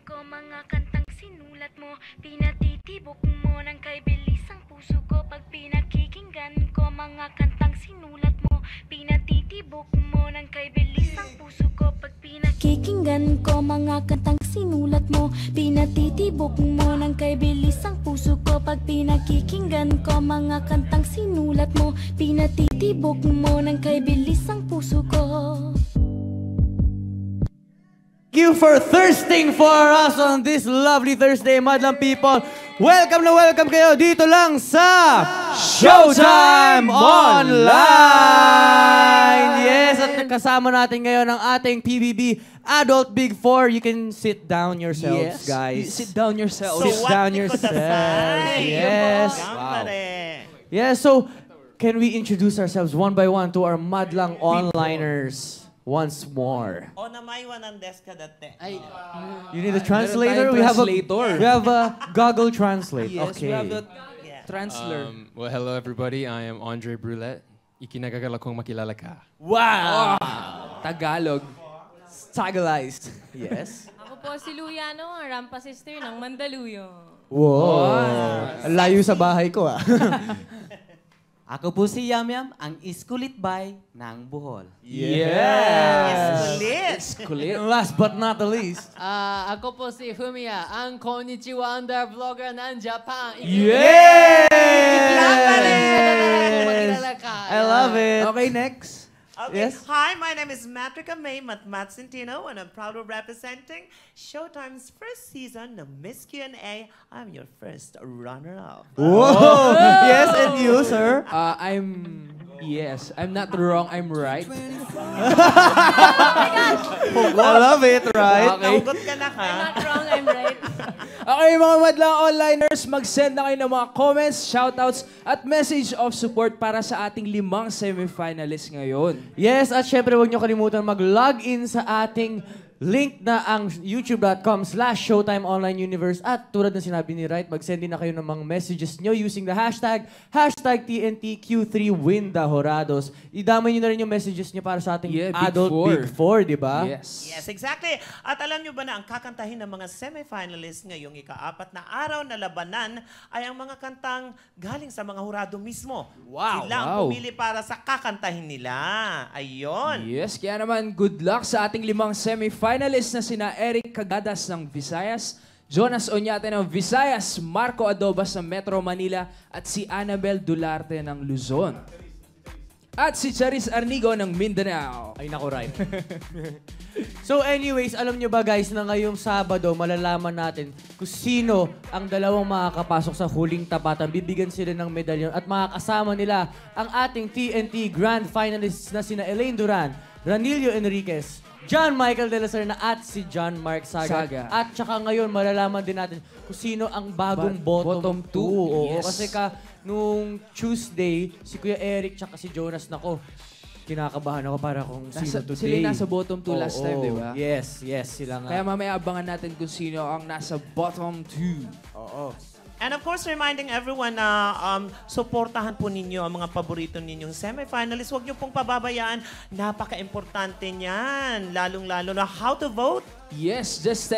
ko, mga kantang sinulat mo. Pinatitibok mo ng kay bilis ang puso ko. Pag pinakikinggan ko, mga kantang sinulat mo. Pinatitibok mo ng kay bilis ang puso ko. Pag pinakikinggan ko, mga kantang sinulat mo. Pinatitibok mo ng kay bilis ang puso ko. Pag pinakikinggan ko, mga kantang sinulat mo. Pinatitibok mo ng kay bilis ang puso ko. Thank you for thirsting for us on this lovely Thursday, madlang people. Welcome na welcome kayo dito lang sa Showtime Online! Yes, at kasama natin ngayon ang ating PBB Adult Big Four. You can sit down yourselves, guys. Sit down yourselves. Sit down yourselves. Yes. Wow. Yes, so can we introduce ourselves one by one to our madlang onliners? Once more. O na may wanan deska dati. You need a translator? We have a Google Translate. Yes, okay. we have a translator. Well, hello everybody. I am Andre Brulette. Ikinagagala kong makilala ka. Wow! Tagalog. Tagalized. Yes. Ako po si Luyano, ang Rampa Sister ng Mandaluyong. Wow. Layo sa bahay ko, ah. Ako po si Yamyam, ang iskulitbay ng Bohol. Yes! Kulit. Last but not the least. Ako po si Fumiya, ang konnichiwa under vlogger ng Japan. Yes! I love it. Okay, next. Okay. Yes? Hi, my name is Matrika May Matmat Centino, and I'm proud of representing Showtime's first season of Miss Q&A. I'm your first runner-up. Whoa! Yes, and you, sir? I'm not wrong, I'm right. I love it, right? Naugot ka na ka. I'm not wrong, I'm right. Okay, mga madlang onliners, mag-send na kayo ng mga comments, shoutouts, at message of support para sa ating 5 semifinalists ngayon. Yes, at syempre huwag niyo kalimutan mag-login sa ating link na ang youtube.com/Showtime Online Universe. At tulad ng sinabi ni Wright, mag-send din na kayo ng mga messages nyo using the hashtag TNTQ3WinTheHorados. Idamay nyo na rin yung messages nyo para sa ating Adult Big Four, di ba? Yes. Yes, exactly. At alam nyo ba na ang kakantahin ng mga semifinalists ngayong ika-4 na araw na labanan ay ang mga kantang galing sa mga hurado mismo. Wow. Sila ang pumili para sa kakantahin nila. Ayun. Yes, kaya naman good luck sa ating 5 semifinalists na sina Eric Cagadas ng Visayas, Jonas Oñate ng Visayas, Marco Adobas ng Metro Manila, at si Annabel Dularte ng Luzon. At si Charis Arnigo ng Mindanao. Ay, naku, right. So anyways, alam nyo ba guys na ngayong Sabado, malalaman natin kung sino ang dalawang makakapasok sa huling tapatan. Bibigyan sila ng medalyon at makakasama nila ang ating TNT Grand Finalists na sina Elaine Duran, Ranilio Enriquez, John Michael De La Serna at si John Mark Saga. At saka ngayon, malalaman din natin kung sino ang bagong bottom 2. Oo, Yes. kasi nung Tuesday, si Kuya Eric tsaka si Jonas, nako, kinakabahan ako para kung sino today. Sila nasa bottom 2 last time, di ba? Yes, sila nga. Kaya mamaya abangan natin kung sino ang nasa bottom 2. Oo. And of course, reminding everyone na supportahan po ninyo ang mga paborito ninyong semifinalists. Huwag niyo pong pababayaan. Napaka-importante niyan. Lalong-lalo na how to vote. Yes, just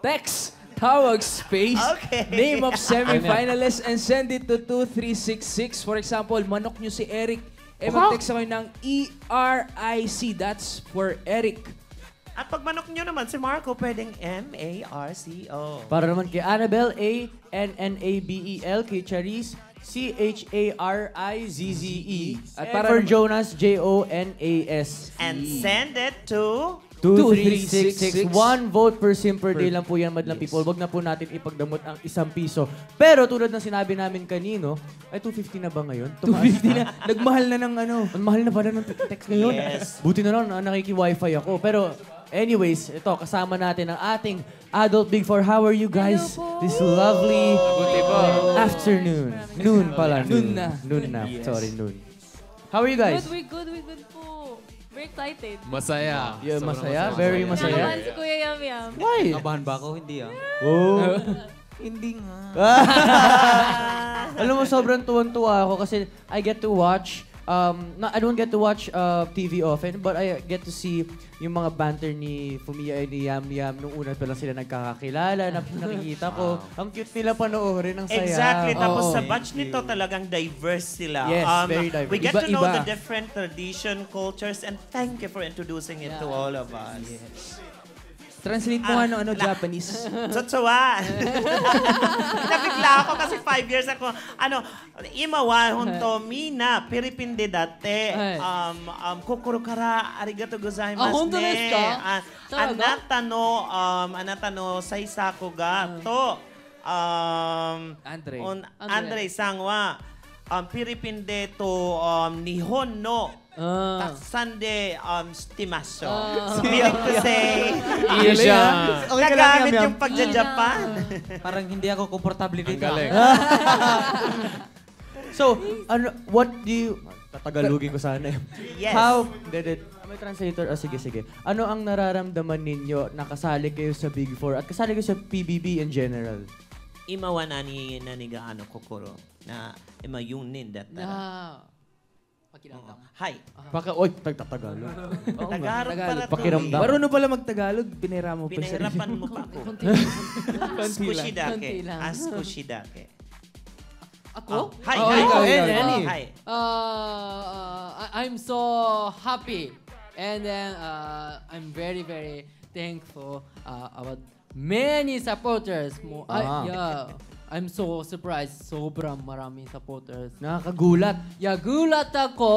text tawag space, name of semifinalist, and send it to 2366. For example, manok nyo si Eric. Mag-text kayo ng ERIC. That's for Eric. At pag manok nyo naman si Marco, pwedeng MARCO. Para naman kay Annabel, ANNABEL, kay Charis, CHARIZZE. At para for Jonas, JONAS. And send it to 2366. 1 vote per sim per day lang po yan, madlang people. Wag na po natin ipagdamot ang ₱1. Pero tulad ng sinabi namin kanino, ay 250 na ba ngayon? 250 na. Nagmahal na ng ano. Ang mahal na pala ng text ngayon. Yes. Buti na lang, nakiki-wifi ako. Pero anyways, ito, kasama natin ang ating Adult Big Four. How are you guys? This lovely afternoon. Noon pala. Noon na. Noon na. Yes. Sorry, noon. How are you guys? We're good po. We're excited. Masaya. Yeah, Sobrang masaya? Very masaya? Nakaman si Kuya Yam Yam. Why? Kabahan ba ako? Hindi Oh. Hindi nga. Alam mo, sobrang tuwan-tuwa ako kasi I get to watch I don't get to watch TV often, but I get to see yung mga banter ni Fumiya and ni Yam Yam nung una pa lang sila nagkakakilala, nakikita ko. Ang cute nila panoorin, ang saya. Exactly. Tapos Oo. sa batch nito talagang diverse sila. Yes, very diverse. We get to know Iba-iba. the different tradition, cultures, and thank you for introducing it to all of us. Translate mo ano Japanese. Tsotsowa. Nabigla ako kasi 5 years ako. Imawa honto mina piripinde date. Ay. Kokoro kara arigato gozaimasu ne. honto desu ka? Talaga? Anata no saisaku ga to Andre. Andre sang wa piripinde to nihon no Sunday stimasyo. Meaning to say, nagamit yung pagja-Japan. Parang hindi ako komportable dito. Galing. So, what do you... Tatagalugin ko sana eh. Yes. May translator? Sige. Ano ang nararamdaman ninyo na kasali kayo sa Big Four at kasali kayo sa PBB in general? Imawa naniga kokoro na imayunin that. Pakiramdam. Hi. Tagtatagalog. Tagarog para to. Pakiramdam. Marunong pala magtagalog, pinahira mo pa sa Pinahirapan mo pa ako. Konti lang. Askushidake. Konti lang. Askushidake. Ako? Hi. Oh, Hi. ikaw, Hi. Lenny. Hi. I'm so happy, and then I'm very very thankful about many supporters. I'm so surprised. Sobrang maraming supporters. Nakakagulat. Gulat ako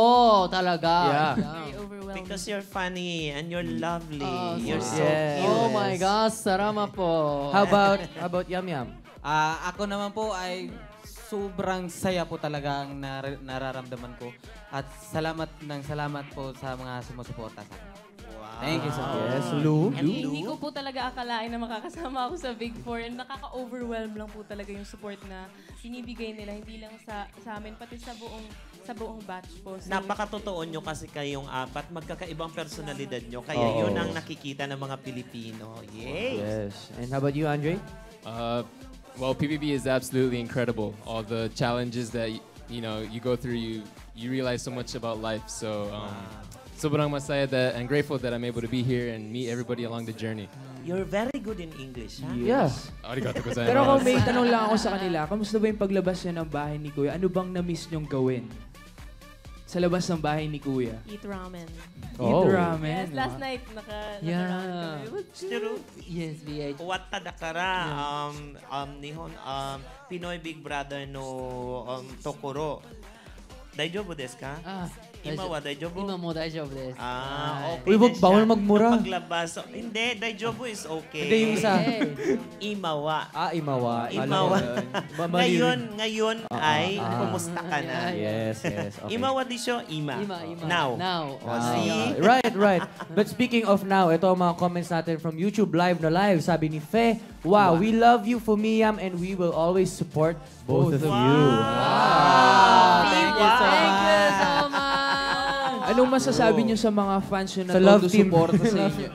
talaga. Yeah. Very overwhelming. Because you're funny and you're lovely. Oh, You're so yes. cute. Oh my gosh, salamat po. How about Yam Yam? Ako naman po ay sobrang saya po talaga ang nararamdaman ko. At salamat po sa mga sumusuporta sa akin. Thank you so much. Yes, Lou. Hindi ko po talaga akalain na makakasama ako sa Big Four and nakaka-overwhelm lang po talaga yung support na binibigay nila, hindi lang sa amin, pati sa buong batch po. So, Napakatotoo nyo kasi kayong apat, magkakaibang personalidad nyo. Kaya yun ang nakikita ng mga Pilipino. Yay! Yes. And how about you, Andre? Well, PBB is absolutely incredible. All the challenges that you go through, you realize so much about life. So sobrang masaya and grateful that I'm able to be here and meet everybody along the journey. You're very good in English, ha? Yeah. Arigato Pero kung gozaimasu. may tanong lang ako sa kanila, kamusta ba yung paglabas niya ng bahay ni Kuya? Ano bang na-miss niyong gawin? Sa labas ng bahay ni Kuya? eat ramen. Eat ramen. Yes, last night Yeah. naka-ramen kami. Still, Yes, VH. Wata dakara, nihon, Pinoy Big Brother no Tokoro. Daijoubu desu ka? Ima wa daijoubu? Ima mo daijoubu desu. Okay Uy, na siya. bawal magmura. Yung paglabas. Hindi, daijoubu is okay. Hindi, yung isa. Imawa. Imawa. Imawa. Ngayon. Ngayon ay kumusta ka na? Yes. Okay. Imawa di siya, ima. Ima. Now. Ah, right. But speaking of now, ito ang mga comments natin from YouTube live. Sabi ni Fe, wow, we love you, Fumiyam, and we will always support both of you. Thank you so much. Anong masasabi niyo sa mga fans niyo na Sa love todo team. suporta sa inyo?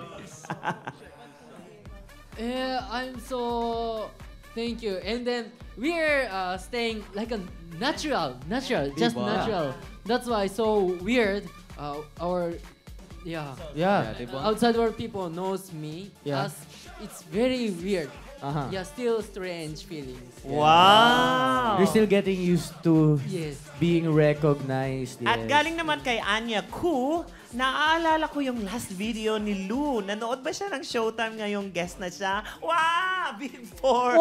I'm so thank you. And then we're staying like a natural, just natural. That's why so weird. Yeah. Outside world people knows me. Yeah. As it's very weird. Uh-huh. Yeah, still strange feelings. Wow! You're still getting used to Yes. being recognized. Yes. At galing naman kay Anya Ku, naaalala ko yung last video ni Lou. Nanood ba siya ng Showtime ngayong guest na siya? Wow! Before,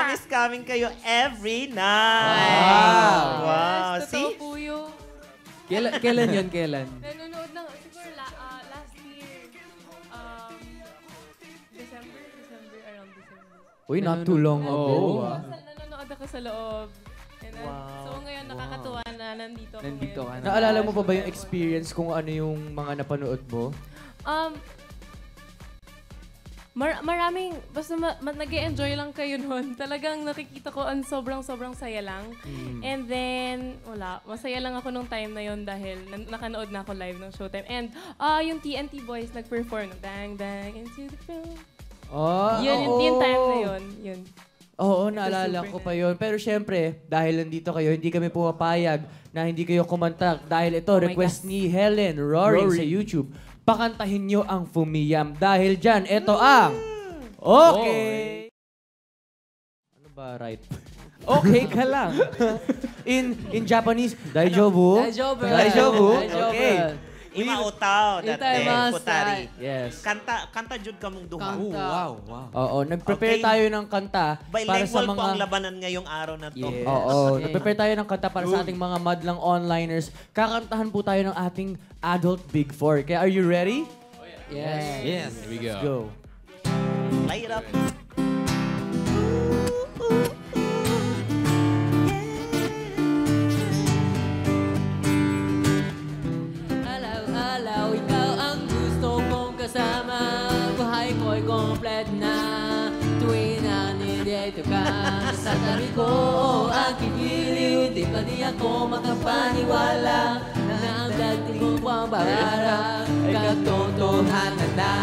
miss coming kayo every night. Wow! Yes, See? totoo po yun. Kailan yun? Kailan? Nanonood lang, siguro last year, December, around December. Uy, not too long ago. Nanonood ako sa loob. And then, so ngayon, nakakatuwa na nandito ako Nandito ka ngayon. na. Naalala mo pa ba yung experience kung ano yung mga napanood mo? Maraming, basta nag-e-enjoy lang kayo nun. Talagang nakikita ko ang sobrang saya lang. And then, masaya lang ako nung time na yun dahil nakanood na ako live ng Showtime. And yung TNT Boys nag-perform, Bang Bang into the film. Yun, yung time na yun. Oo, naalala ko pa yon. Pero syempre, dahil nandito kayo, hindi kami pumapayag na hindi kayo kumantak. Dahil ito, request ni Helen Roaring sa YouTube. Pakantahin nyo ang Fumiyam. Dahil dyan, ito ang... Okay! Ano ba, right? Okay ka lang. In Japanese, Daijobu. Daijobu. Daijobu. Okay. Ima utaw, dati, Itaimasu. putari. Yes. Kanta jud ka mong duha. Kanta. Oo, nag-prepare Okay. tayo ng kanta para sa Bilingual po ang mga... labanan ngayong araw na to. Oo, Okay. nag-prepare tayo ng kanta para sa ating mga madlang onliners. Kakantahan po tayo ng ating adult Big Four. Kaya are you ready? Yes. Here we go. Go. Light it up. Alaw-alaw, ikaw ang gusto kong kasama. Buhay ko'y komplet na tuwing na nandito ka. Sa tabi ko, ang kikiliw, di pa di ako makapaniwala na ang dating mo pang barara, katotohanan na.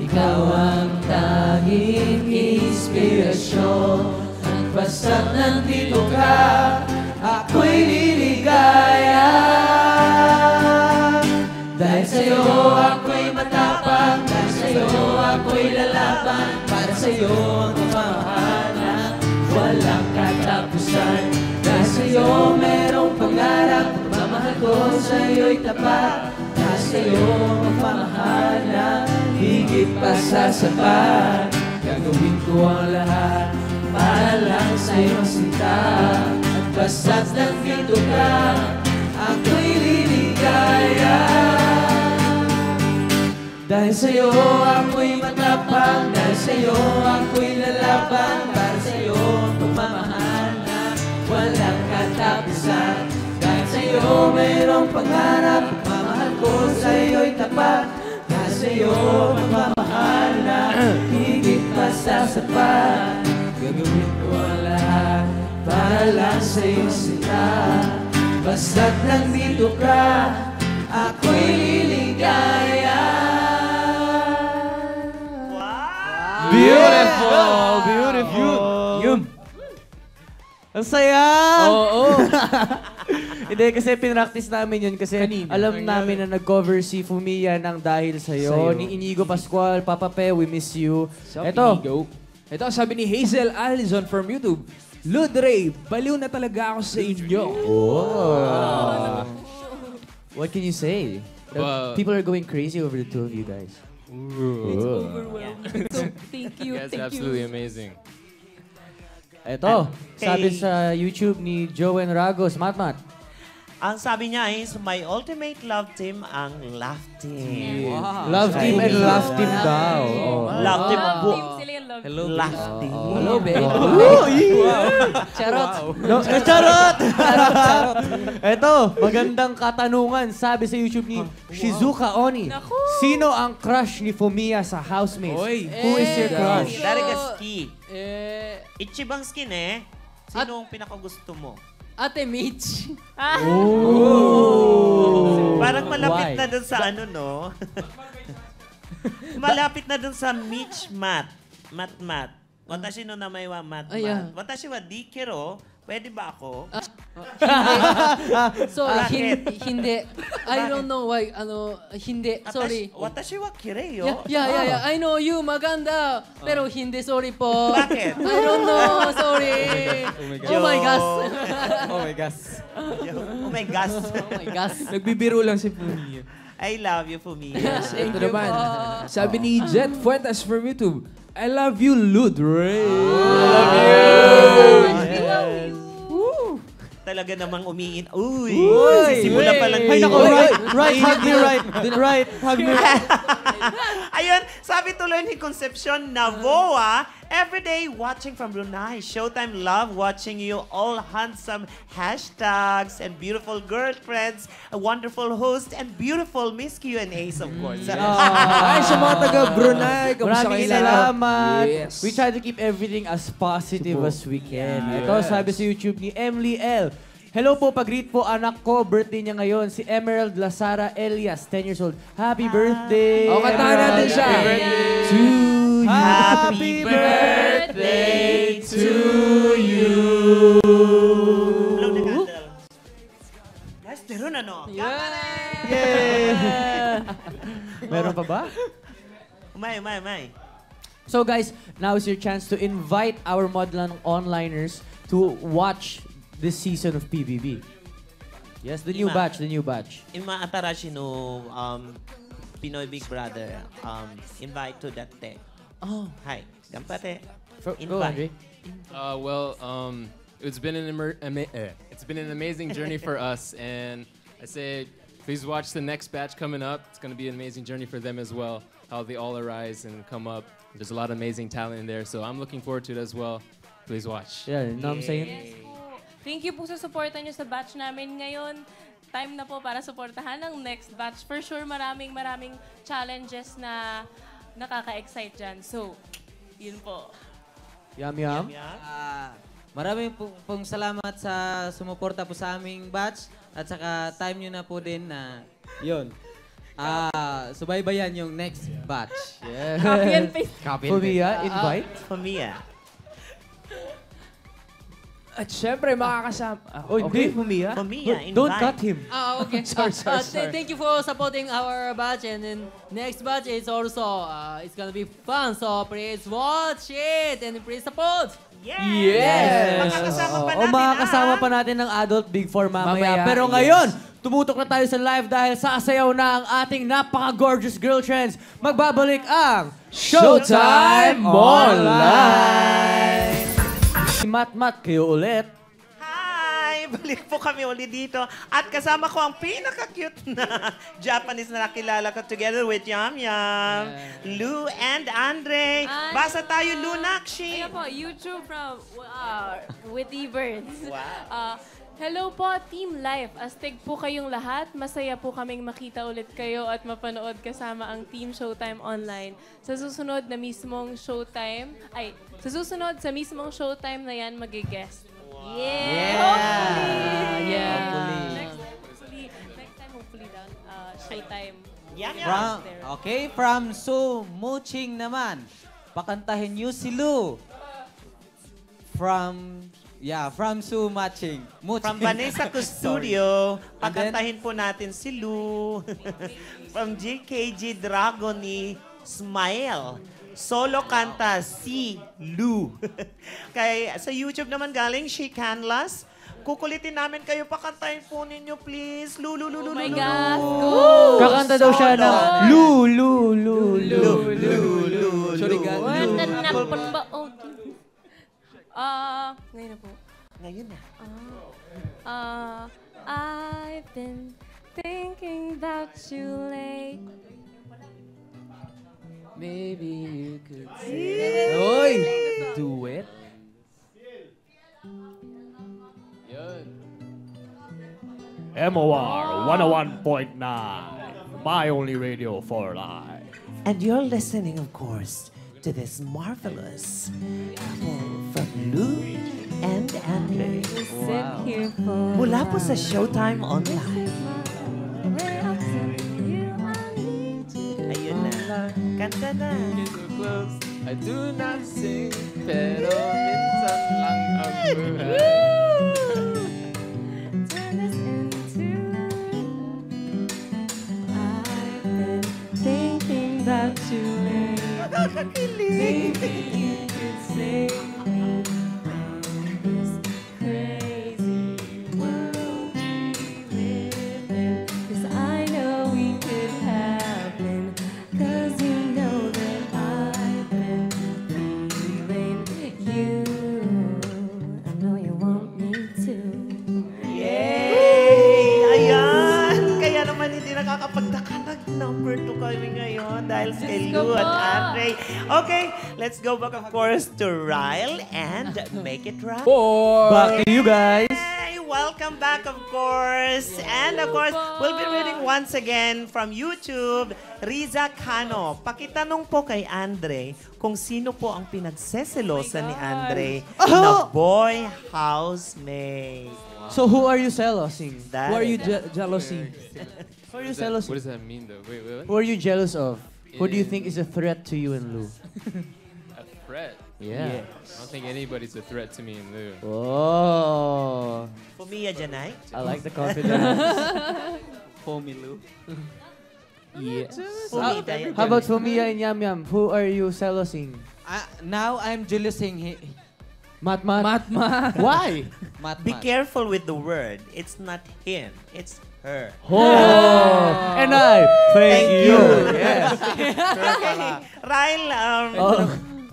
Ikaw ang tanging inspirasyon. At basta't nandito ka, ako'y liligaya. Dahil sa'yo ako'y matapang, dahil sa'yo ako'y lalaban. Para sa'yo ang pamahal na walang katapusan. Dahil sa'yo merong pangarap, pagmamahal ko sa'yo'y tapat. Dahil sa'yo ang pamahal na higit pa sa sapat. Gagawin ko ang lahat para lang sa'yo sinta. At basta't nandito ka, ako'y liligaya. Dahil sa'yo ako'y matapang, dahil sa'yo ako'y lalaban. Para sa'yo ang pagmamahal na walang katapusan. Dahil sa'yo mayroong pangarap, pagmamahal ko sa'yo'y tapat. Dahil sa'yo pagmamahal na higit pa sa sapat. Gagawin ko ang lahat para lang sa'yo sinta. Basta't nandito ka, ako'y liligaya. Beautiful! Beautiful! Yun! Ang saya! Oo. Hindi, kasi pinractice namin yun kasi alam namin na nag-cover si Fumiya ng Dahil Sa'yo. Ni Inigo Pascual, Papa Pe, we miss you. Ito, sabi ni Hazel Allison from YouTube. Lud Ray, baliw na talaga ako sa inyo. What can you say? Well- People are going crazy over the two of you guys. Overwhelming. So, thank you, You guys are thank you. absolutely amazing. Eto, Okay. sabi sa YouTube ni Joen Ragos, Matmat. Ang sabi niya is, my ultimate love team ang Laugh Team. Love team and love team daw. Love Team. Team sila yung love. Hello, Laugh Team. Hello, babe. Charot. No, charot! Eto, magandang katanungan. Sabi sa YouTube ni Shizuka Oni. Naku! Sino ang crush ni Fumiya sa housemates? Who is your crush? Darigaski. Ichibang Skin eh. Sino ang pinakagusto mo? Ate Mitch. Parang malapit Why? na dun sa ano, no? Malapit na dun sa Mitch Mat. Mat. Watashi no namay wa Mat. Ah, yeah. Watashi wa Dikiro. Pwede ba ako? Sorry, Bakit? hindi. I don't know why. Hindi. Sorry. Watashi wa Kireyo. Yeah. I know you, maganda. Pero hindi, sorry po. Bakit? I don't know, sorry. Oh my gosh. Oh my gosh. Oh my gosh. Oh my gosh. Nagbibiro lang si Pumi. I love you, Fumi. Ito naman. Sabi ni Jet Fuentes from YouTube. I love you, Lud Ray. Talaga namang umiin. Uy! Uy! Sisimula pa lang. Ay, naku, right, hug me right, hug me. Ayun, sabi tuloy ni Concepcion Navoa, everyday watching from Brunei. Showtime love watching you all handsome hashtags and beautiful girlfriends, a wonderful host, and beautiful Miss Q&As, of course. Ay, sa mga taga Brunei. Kamusta Maraming kayo lahat? salamat. Yes. We try to keep everything as positive as we can. Ito, sabi sa YouTube ni Emily L. Hello po, pag-greet po anak ko. Birthday niya ngayon, si Emerald Lazara Elias, 10 years old. Happy birthday! O, kantahan natin siya. Happy birthday to Happy birthday to you. Blow the candle. Guys, meron ano? Yeah! Meron pa ba? Umay. So guys, now is your chance to invite our Modlan onliners to watch this season of PBB. Yes, the new batch. Ima atarashi no Pinoy Big Brother invite to that day. Oh. Hi, gampate. Go, Andre. It's been an amazing journey for us, and I say please watch the next batch coming up. It's going to be an amazing journey for them as well. How they all arise and come up. There's a lot of amazing talent in there, so I'm looking forward to it as well. Please watch. Yeah, you know what I'm saying? Yes po. Thank you po sa suporta nyo sa batch namin ngayon. Time na po para suportahan ang next batch. For sure, maraming challenges na nakaka-excite dyan. So, yun po. Yum. Maraming pong salamat sa sumuporta po sa aming batch at saka time nyo na po din na yun. Subaybayan yung next batch. Yeah. Copy and paste. Fumia, invite. Fumia. At syempre, makakasama. Okay, Fumia. Fumia, Don't invite. cut him. Okay. Sorry. Thank you for supporting our batch, and then next batch is also it's gonna be fun. So please watch it and please support. Yes! Makakasama pa natin, makakasama pa natin ng Adult Big Four mamaya. Pero ngayon, tumutok na tayo sa live dahil sasayaw na ang ating napaka-gorgeous girl trends. Magbabalik ang Showtime Online! Si Mat, kayo ulit. Hi! Balik po kami ulit dito. At kasama ko ang pinaka-cute na Japanese na nakilala ko together with Yum Yum, Lou and Andre. Hi. Basa tayo, Lou Nakshi. Ayan po, YouTube from Witty Birds. Wow. Hello po, Team Life. Astig po kayong lahat. Masaya po kaming makita ulit kayo at mapanood kasama ang Team Showtime Online. Sa susunod sa mismong Showtime na yan, mag-guest. Yeah! Hopefully! Next time, hopefully daw, Showtime. Yum From, Yum. from Su Muching naman. Pakantahin niyo si Lu. From Su Muching. From Vanessa Custodio, And then- pakantahin po natin si Lou. From GKG Dragon ni Smile. Solo kanta si Lou. Kay sa YouTube naman galing, She Canlas. Kukulitin namin kayo, pakantahin po ninyo, please. Lu. Oh my God! Go! Kakanta daw siya ng Lu. Shurigan. Nananakpan ba? Ngayon na po. Ngayon na. I've been thinking about you late. Maybe you could Oy! Duet? MOR 101.9, my only radio for life. And you're listening, of course, to this marvelous couple from Lou and Andre. Mula po sa Showtime Online. Ayun na. Kanta na. I do not sing, pero minsan lang ang buhay. Thinking about you late. Nakakakilig. You could save me from this crazy world we live in. 'Cause I know we could happen. 'Cause you know that I've been feeling you. I know you want me to. Yay! Ayan! Kaya naman hindi nakakapagtaka. Nag-number 2 kami ngayon dahil kay Lou at Andre. Okay, let's go back, of course, to Ryle and Make It Right. Back to you guys. Hey, welcome back, of course. And of course, we'll be reading once again from YouTube, Riza Cano. Pakitanong po kay Andre kung sino po ang pinagseselosa ni Andre na boy housemate. So who are you selosing? That Who are you is- jealousy? Who are you What selosing? does that mean, though? Wait. Who are you jealous of? Who do you think is a threat to you and Lou? threat. Yeah. I don't think anybody's a threat to me in Lou. Oh. Fumiya Janay. I like the confidence. Pomilu. Yes. Fumita. How about Fumiya and Yam Yam? Who are you celosing? Now I'm jealousing Mat Mat? Matma. Why? Mat. Be careful with the word. It's not him. It's her. Oh. And I thank you. Yes. Okay. Ryle, Oh.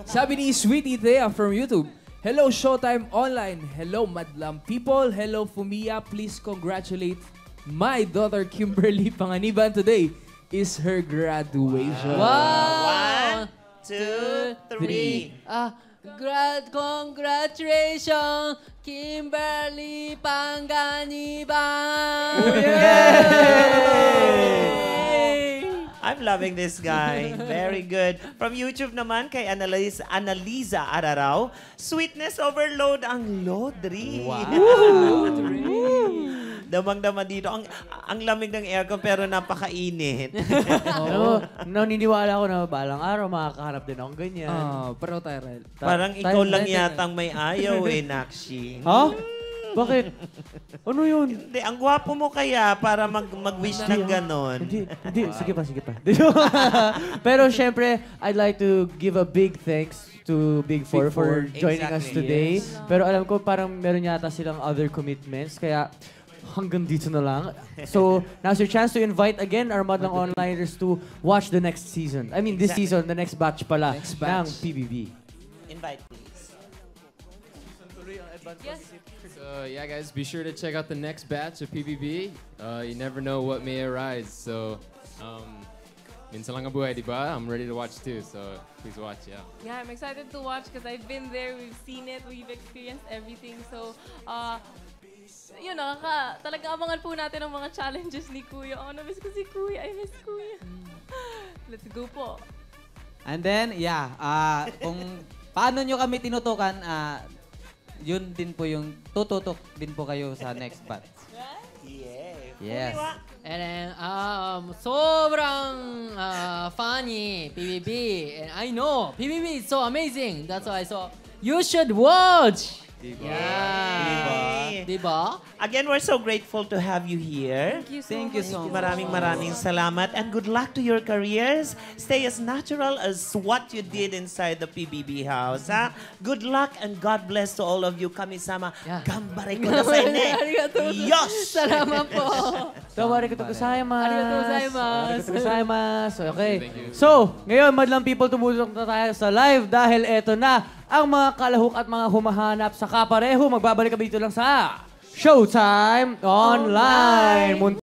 Sabi ni Sweetie Thea from YouTube, hello Showtime Online, hello Madlang people, hello Fumiya, please congratulate my daughter Kimberly Panganiban today is her graduation. One, two, three. Congratulations, Kimberly Panganiban! I'm loving this guy. Very good. From YouTube naman kay Annalisa Araraw, sweetness overload ang Lodri. Wow. Damang-dama dito. Ang lamig ng aircon pero napakainit. Ano, naniniwala ko na balang araw makakahanap din akong ganyan. Pero Tyrell. Parang ikaw lang yatang may ayaw Nakshi. Ha? Bakit? Ano yun? Hindi, ang gwapo mo kaya para mag-wish ng ganon. Hindi. Sige pa. Pero syempre, I'd like to give a big thanks to Big Four for joining us today. Pero alam ko parang meron yata silang other commitments. Kaya hanggang dito na lang. So, now's your chance to invite again our Madlang Onliners to watch the next season. I mean, this season, the next batch pala ng PBB. Invite please. Yes. So yeah, guys, be sure to check out the next batch of PBB. You never know what may arise. So, minsan lang ang buhay, di ba? I'm ready to watch too. So please watch, yeah. Yeah, I'm excited to watch because I've been there, we've seen it, we've experienced everything. So, yun, talagang abangan po natin ang mga challenges ni Kuya. Oh, na-miss ko si Kuya. I miss Kuya. Let's go po. And then, kung paano nyo kami tinutukan, yun din po yung tututok din po kayo sa next batch. Yeah. Yes. And then, sobrang funny PBB. And I know PBB is so amazing. That's why you should watch. Yeah. Diba? Again, we're so grateful to have you here. Thank you so much. Maraming salamat and good luck to your careers. Stay as natural as what you did inside the PBB house. Ha? Good luck and God bless to all of you. Kami-sama. Gambare ko na sa inyo. Yosh! Salamat po. Arigatou gozaimasu. Arigatou gozaimasu. Arigatou gozaimasu. Okay. Thank you. So, ngayon, Madlang People, tumulong na tayo sa live dahil eto na ang mga kalahok at mga humahanap sa kapareho. Magbabalik kami dito lang sa Showtime Online.